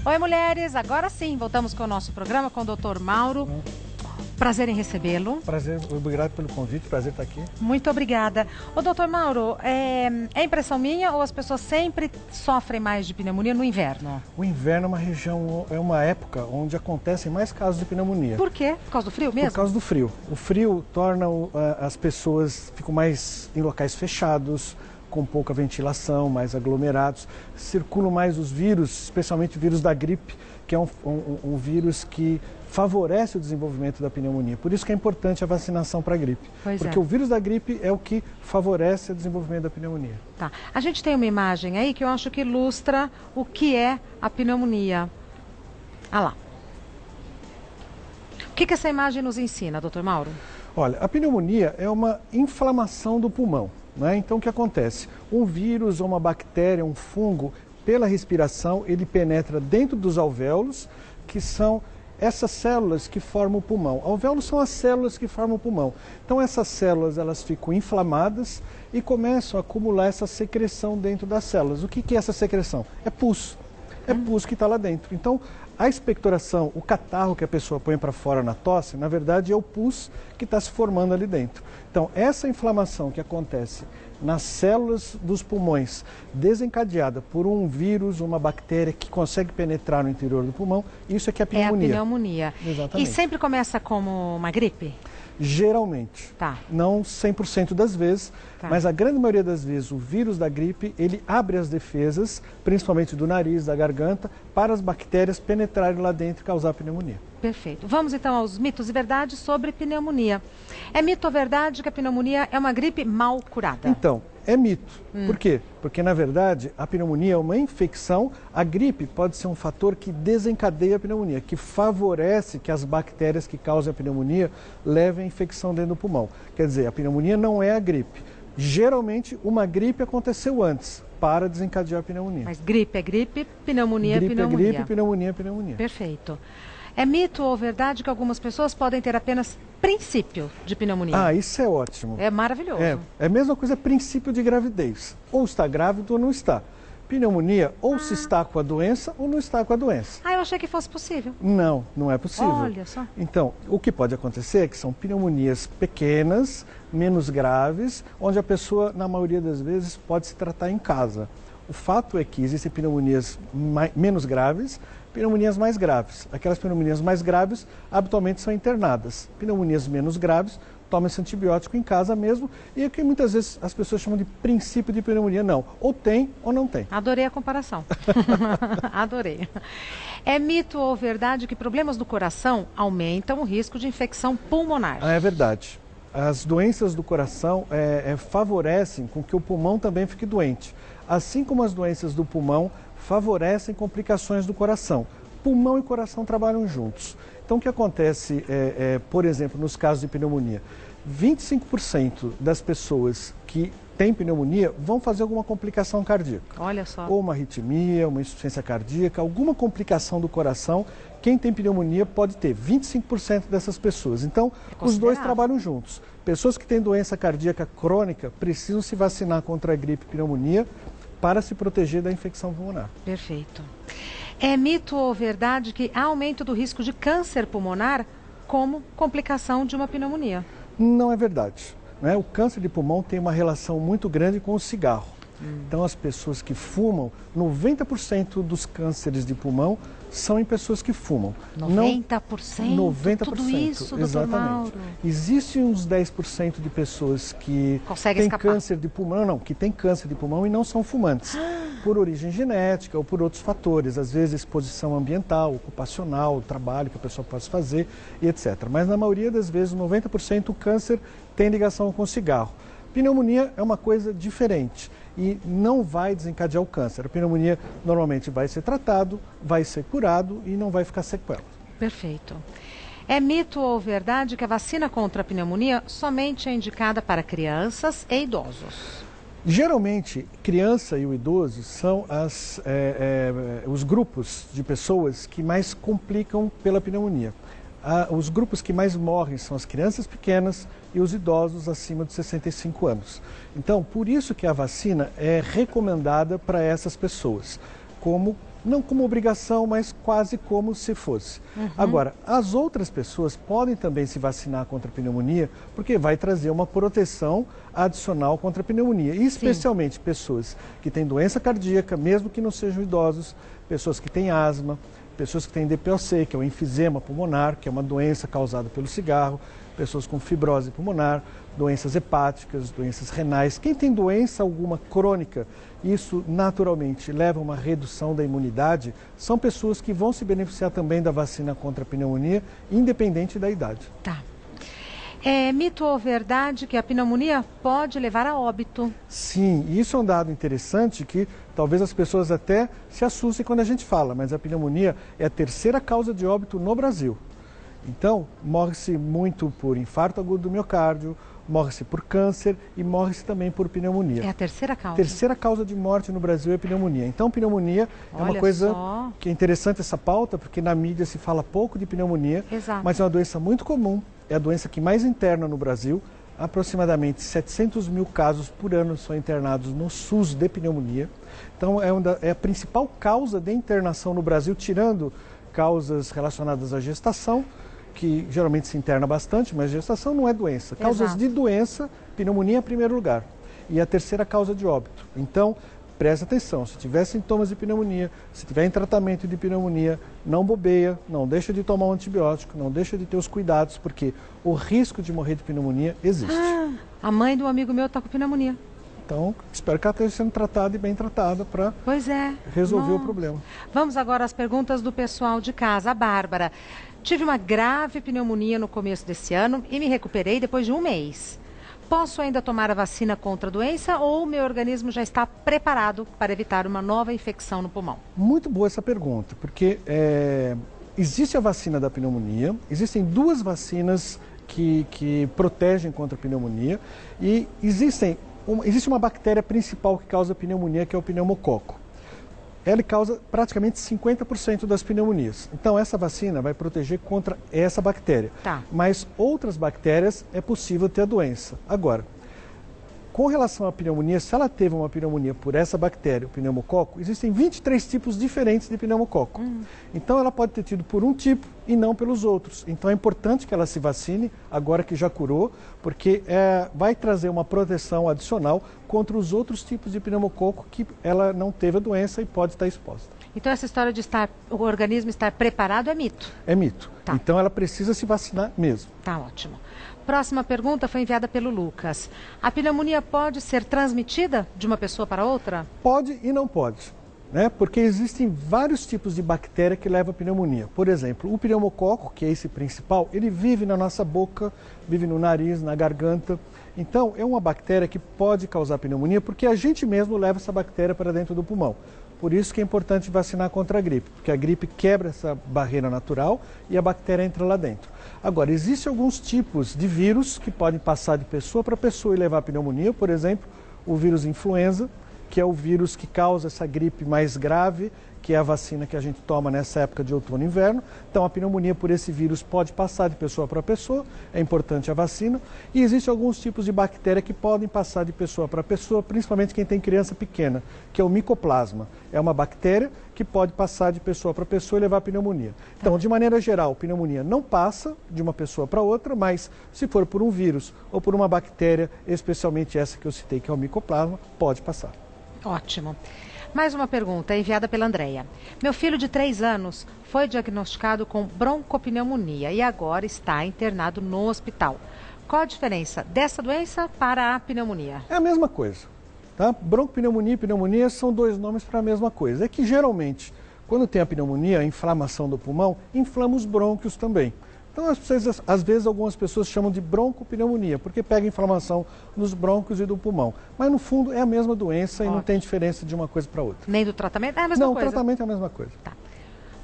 Oi, mulheres, agora sim, voltamos com o nosso programa com o Dr. Mauro. Prazer em recebê-lo. Prazer, obrigado pelo convite, prazer estar aqui. Muito obrigada. Ô, doutor Mauro, é impressão minha ou as pessoas sempre sofrem mais de pneumonia no inverno? O inverno é uma época onde acontecem mais casos de pneumonia. Por quê? Por causa do frio mesmo? Por causa do frio. O frio torna as pessoas ficam mais em locais fechados, com pouca ventilação, mais aglomerados, circulam mais os vírus, especialmente o vírus da gripe, que é um vírus que favorece o desenvolvimento da pneumonia. Por isso que é importante a vacinação para a gripe. Porque o vírus da gripe é o que favorece o desenvolvimento da pneumonia. Tá. A gente tem uma imagem aí que eu acho que ilustra o que é a pneumonia. Ah lá. O que essa imagem nos ensina, doutor Mauro? Olha, a pneumonia é uma inflamação do pulmão. Então, o que acontece? Um vírus ou uma bactéria, um fungo, pela respiração, ele penetra dentro dos alvéolos, que são essas células que formam o pulmão. Alvéolos são as células que formam o pulmão. Então, essas células elas ficam inflamadas e começam a acumular essa secreção dentro das células. O que é essa secreção? É pus. É pus que está lá dentro. Então, a expectoração, o catarro que a pessoa põe para fora na tosse, na verdade é o pus que está se formando ali dentro. Então, essa inflamação que acontece nas células dos pulmões, desencadeada por um vírus, uma bactéria que consegue penetrar no interior do pulmão, isso é que é a pneumonia. É a pneumonia. Exatamente. E sempre começa como uma gripe? Geralmente. Tá. Não 100% das vezes, mas a grande maioria das vezes o vírus da gripe, ele abre as defesas, principalmente do nariz, da garganta, para as bactérias penetrarem lá dentro e causar pneumonia. Perfeito. Vamos então aos mitos e verdades sobre pneumonia. É mito ou verdade que a pneumonia é uma gripe mal curada? Então, é mito. Por quê? Porque, na verdade, a pneumonia é uma infecção. A gripe pode ser um fator que desencadeia a pneumonia, que favorece que as bactérias que causam a pneumonia levem a infecção dentro do pulmão. Quer dizer, a pneumonia não é a gripe. Geralmente, uma gripe aconteceu antes para desencadear a pneumonia. Mas gripe é gripe, pneumonia é pneumonia. Gripe é gripe, pneumonia é pneumonia. Perfeito. É mito ou verdade que algumas pessoas podem ter apenas princípio de pneumonia? Ah, isso é ótimo. É maravilhoso. É a mesma coisa, princípio de gravidez. Ou está grávido ou não está. Pneumonia, ou se está com a doença ou não está com a doença. Ah, eu achei que fosse possível. Não, não é possível. Olha só. Então, o que pode acontecer é que são pneumonias pequenas, menos graves, onde a pessoa, na maioria das vezes, pode se tratar em casa. O fato é que existem pneumonias menos graves, pneumonias mais graves. Aquelas pneumonias mais graves, habitualmente são internadas. Pneumonias menos graves, toma-se antibiótico em casa mesmo, e é que muitas vezes as pessoas chamam de princípio de pneumonia. Não, ou tem ou não tem. Adorei a comparação. Adorei. É mito ou verdade que problemas do coração aumentam o risco de infecção pulmonar? É verdade. As doenças do coração favorecem com que o pulmão também fique doente. Assim como as doenças do pulmão favorecem complicações do coração. Pulmão e coração trabalham juntos. Então, o que acontece, por exemplo, nos casos de pneumonia? 25% das pessoas que têm pneumonia vão fazer alguma complicação cardíaca. Olha só. Ou uma arritmia, uma insuficiência cardíaca, alguma complicação do coração. Quem tem pneumonia pode ter 25% dessas pessoas. Então, os dois trabalham juntos. Pessoas que têm doença cardíaca crônica precisam se vacinar contra a gripe e pneumonia para se proteger da infecção pulmonar. Perfeito. É mito ou verdade que há aumento do risco de câncer pulmonar como complicação de uma pneumonia? Não é verdade. O câncer de pulmão tem uma relação muito grande com o cigarro. Então, as pessoas que fumam, 90% dos cânceres de pulmão são em pessoas que fumam. 90%? 90%. Tudo isso, doutor Mauro? Existem uns 10% de pessoas que têm câncer de pulmão, que têm câncer de pulmão e não são fumantes, por origem genética ou por outros fatores, às vezes exposição ambiental, ocupacional, trabalho que a pessoa pode fazer e etc. Mas na maioria das vezes, 90% o câncer tem ligação com o cigarro. Pneumonia é uma coisa diferente e não vai desencadear o câncer. A pneumonia normalmente vai ser tratado, vai ser curado e não vai ficar sequela. Perfeito. É mito ou verdade que a vacina contra a pneumonia somente é indicada para crianças e idosos? Geralmente, criança e o idoso são os grupos de pessoas que mais complicam pela pneumonia. Os grupos que mais morrem são as crianças pequenas e os idosos acima de 65 anos. Então, por isso que a vacina é recomendada para essas pessoas. como, não como obrigação, mas quase como se fosse. Agora, as outras pessoas podem também se vacinar contra a pneumonia, porque vai trazer uma proteção adicional contra a pneumonia. E especialmente pessoas que têm doença cardíaca, mesmo que não sejam idosos, pessoas que têm asma, pessoas que têm DPOC, que é o enfisema pulmonar, que é uma doença causada pelo cigarro, pessoas com fibrose pulmonar, doenças hepáticas, doenças renais. Quem tem doença alguma crônica, isso naturalmente leva a uma redução da imunidade, são pessoas que vão se beneficiar também da vacina contra a pneumonia, independente da idade. Tá. É mito ou verdade que a pneumonia pode levar a óbito? Sim, isso é um dado interessante que talvez as pessoas até se assustem quando a gente fala, mas a pneumonia é a terceira causa de óbito no Brasil. Então, morre-se muito por infarto agudo do miocárdio, morre-se por câncer e morre-se também por pneumonia. É a terceira causa? Terceira causa de morte no Brasil é pneumonia. Então, pneumonia é uma coisa que é interessante essa pauta, porque na mídia se fala pouco de pneumonia, mas é uma doença muito comum, é a doença que mais interna no Brasil. Aproximadamente 700 mil casos por ano são internados no SUS de pneumonia. Então, é a principal causa de internação no Brasil, tirando causas relacionadas à gestação, que geralmente se interna bastante, mas gestação não é doença. Causas de doença, pneumonia em primeiro lugar. E a terceira causa de óbito. Então, preste atenção, se tiver sintomas de pneumonia, se tiver em tratamento de pneumonia, não bobeia, não deixa de tomar um antibiótico, não deixa de ter os cuidados, porque o risco de morrer de pneumonia existe. A mãe de um amigo meu está com pneumonia. Então, espero que ela esteja sendo tratada e bem tratada para resolver o problema. Vamos agora às perguntas do pessoal de casa. A Bárbara. Tive uma grave pneumonia no começo desse ano e me recuperei depois de um mês. Posso ainda tomar a vacina contra a doença ou meu organismo já está preparado para evitar uma nova infecção no pulmão? Muito boa essa pergunta, porque existe a vacina da pneumonia, existem duas vacinas que protegem contra a pneumonia e existe uma bactéria principal que causa pneumonia, que é o pneumococo. Ela causa praticamente 50% das pneumonias. Então, essa vacina vai proteger contra essa bactéria. Mas outras bactérias é possível ter a doença. Agora, com relação à pneumonia, se ela teve uma pneumonia por essa bactéria, o pneumococo, existem 23 tipos diferentes de pneumococo. Então, ela pode ter tido por um tipo e não pelos outros. Então, é importante que ela se vacine, agora que já curou, porque vai trazer uma proteção adicional contra os outros tipos de pneumococo que ela não teve a doença e pode estar exposta. Então, essa história de o organismo estar preparado é mito? É mito. Então, ela precisa se vacinar mesmo. Tá ótimo. Próxima pergunta foi enviada pelo Lucas. A pneumonia pode ser transmitida de uma pessoa para outra? Pode e não pode, né? Porque existem vários tipos de bactéria que levam a pneumonia. Por exemplo, o pneumococo, que é esse principal, ele vive na nossa boca, vive no nariz, na garganta. Então, é uma bactéria que pode causar pneumonia porque a gente mesmo leva essa bactéria para dentro do pulmão. Por isso que é importante vacinar contra a gripe, porque a gripe quebra essa barreira natural e a bactéria entra lá dentro. Agora, existem alguns tipos de vírus que podem passar de pessoa para pessoa e levar a pneumonia. Por exemplo, o vírus influenza, que é o vírus que causa essa gripe mais grave, que é a vacina que a gente toma nessa época de outono e inverno. Então, a pneumonia por esse vírus pode passar de pessoa para pessoa, é importante a vacina. E existem alguns tipos de bactéria que podem passar de pessoa para pessoa, principalmente quem tem criança pequena, que é o micoplasma. É uma bactéria que pode passar de pessoa para pessoa e levar a pneumonia. Então, de maneira geral, pneumonia não passa de uma pessoa para outra, mas se for por um vírus ou por uma bactéria, especialmente essa que eu citei, que é o micoplasma, pode passar. Ótimo. Mais uma pergunta enviada pela Andréia. Meu filho de 3 anos foi diagnosticado com broncopneumonia e agora está internado no hospital. Qual a diferença dessa doença para a pneumonia? É a mesma coisa. Tá? Broncopneumonia e pneumonia são dois nomes para a mesma coisa. É que geralmente, quando tem a pneumonia, a inflamação do pulmão, inflama os brônquios também. Então, às vezes, algumas pessoas chamam de broncopneumonia, porque pega inflamação nos brônquios e do pulmão. Mas, no fundo, é a mesma doença e não tem diferença de uma coisa para outra. Nem do tratamento? É a mesma coisa? Não, o tratamento é a mesma coisa. Tá.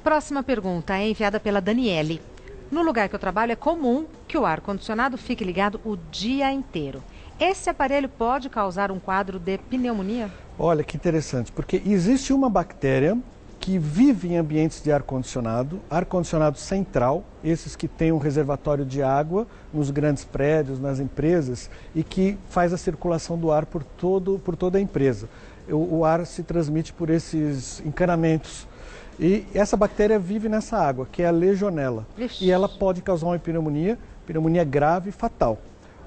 Próxima pergunta é enviada pela Daniele. No lugar que eu trabalho, é comum que o ar-condicionado fique ligado o dia inteiro. Esse aparelho pode causar um quadro de pneumonia? Olha, que interessante, porque existe uma bactéria que vive em ambientes de ar-condicionado central, esses que têm um reservatório de água nos grandes prédios, nas empresas, e que faz a circulação do ar por toda a empresa. O ar se transmite por esses encanamentos. E essa bactéria vive nessa água, que é a Legionella. Ixi. E ela pode causar uma pneumonia grave e fatal.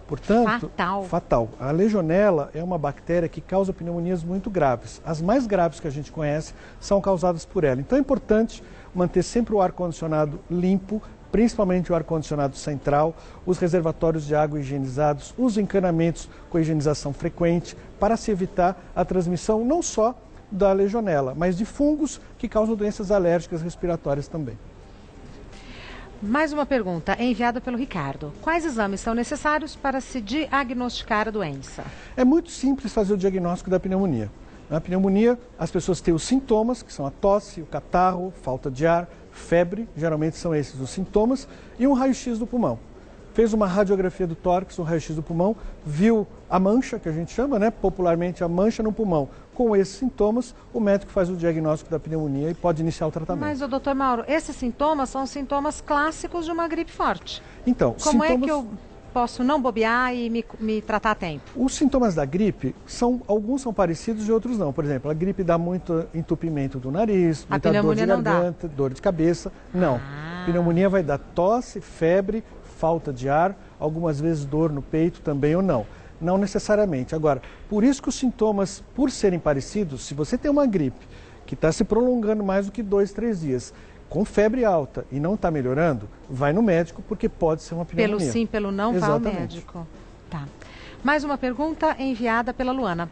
Portanto, fatal. A Legionella é uma bactéria que causa pneumonias muito graves. As mais graves que a gente conhece são causadas por ela. Então é importante manter sempre o ar-condicionado limpo, principalmente o ar-condicionado central, os reservatórios de água higienizados, os encanamentos com higienização frequente, para se evitar a transmissão não só da Legionella, mas de fungos que causam doenças alérgicas respiratórias também. Mais uma pergunta enviada pelo Ricardo. Quais exames são necessários para se diagnosticar a doença? É muito simples fazer o diagnóstico da pneumonia. Na pneumonia, as pessoas têm os sintomas, que são a tosse, o catarro, falta de ar, febre, geralmente são esses os sintomas, e um raio-x do pulmão. Fez uma radiografia do tórax, um raio-x do pulmão, viu a mancha, que a gente chama, popularmente a mancha no pulmão. Com esses sintomas, o médico faz o diagnóstico da pneumonia e pode iniciar o tratamento. Mas, doutor Mauro, esses sintomas são sintomas clássicos de uma gripe forte. Então, como é que eu posso não bobear e me tratar a tempo? Os sintomas da gripe, alguns são parecidos e outros não. Por exemplo, a gripe dá muito entupimento do nariz, muita dor de garganta, dor de cabeça. Não. Pneumonia vai dar tosse, febre, falta de ar, algumas vezes dor no peito também ou não. Não necessariamente. Agora, por isso que os sintomas, por serem parecidos, se você tem uma gripe que está se prolongando mais do que 2, 3 dias, com febre alta e não está melhorando, vai no médico porque pode ser uma pneumonia. Pelo sim, pelo não, vá ao médico. Tá. Mais uma pergunta enviada pela Luana.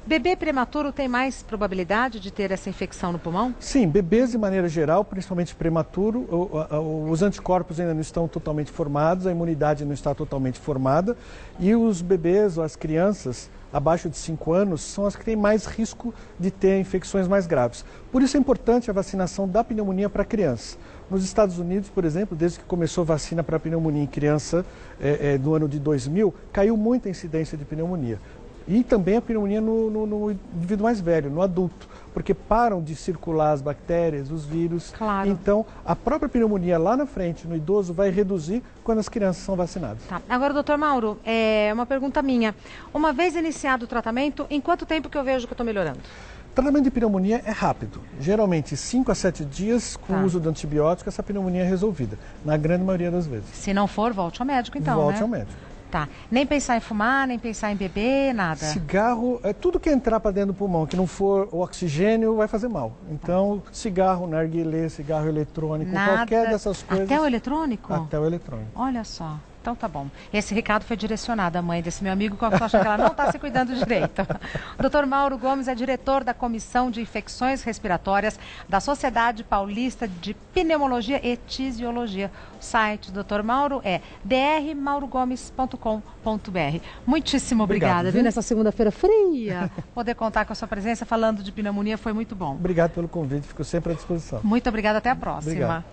Bebê prematuro tem mais probabilidade de ter essa infecção no pulmão? Sim, bebês de maneira geral, principalmente prematuro, os anticorpos ainda não estão totalmente formados, a imunidade não está totalmente formada e os bebês ou as crianças abaixo de 5 anos são as que têm mais risco de ter infecções mais graves. Por isso é importante a vacinação da pneumonia para crianças. Nos Estados Unidos, por exemplo, desde que começou a vacina para pneumonia em criança no ano de 2000, caiu muito a incidência de pneumonia. E também a pneumonia no indivíduo mais velho, no adulto, porque param de circular as bactérias, os vírus. Claro. Então, a própria pneumonia lá na frente, no idoso, vai reduzir quando as crianças são vacinadas. Tá. Agora, doutor Mauro, uma pergunta minha. Uma vez iniciado o tratamento, em quanto tempo que eu vejo que eu estou melhorando? O tratamento de pneumonia é rápido. Geralmente, 5 a 7 dias, com o uso de antibióticos, essa pneumonia é resolvida, na grande maioria das vezes. Se não for, volte ao médico, então, Volte ao médico. Tá. Nem pensar em fumar, nem pensar em beber, nada? Cigarro, tudo que entrar para dentro do pulmão, que não for o oxigênio, vai fazer mal. Então, cigarro, narguilé, cigarro eletrônico, qualquer dessas coisas. Até o eletrônico? Até o eletrônico. Olha só. Então tá bom. Esse recado foi direcionado à mãe desse meu amigo, que eu acho que ela não está se cuidando direito. O Dr. Mauro Gomes é diretor da Comissão de Infecções Respiratórias da Sociedade Paulista de Pneumologia e Tisiologia. O site do Dr. Mauro é drmaurogomes.com.br. Muitíssimo obrigada, viu? Nessa segunda-feira fria, poder contar com a sua presença falando de pneumonia foi muito bom. Obrigado pelo convite, fico sempre à disposição. Muito obrigada, até a próxima. Obrigado.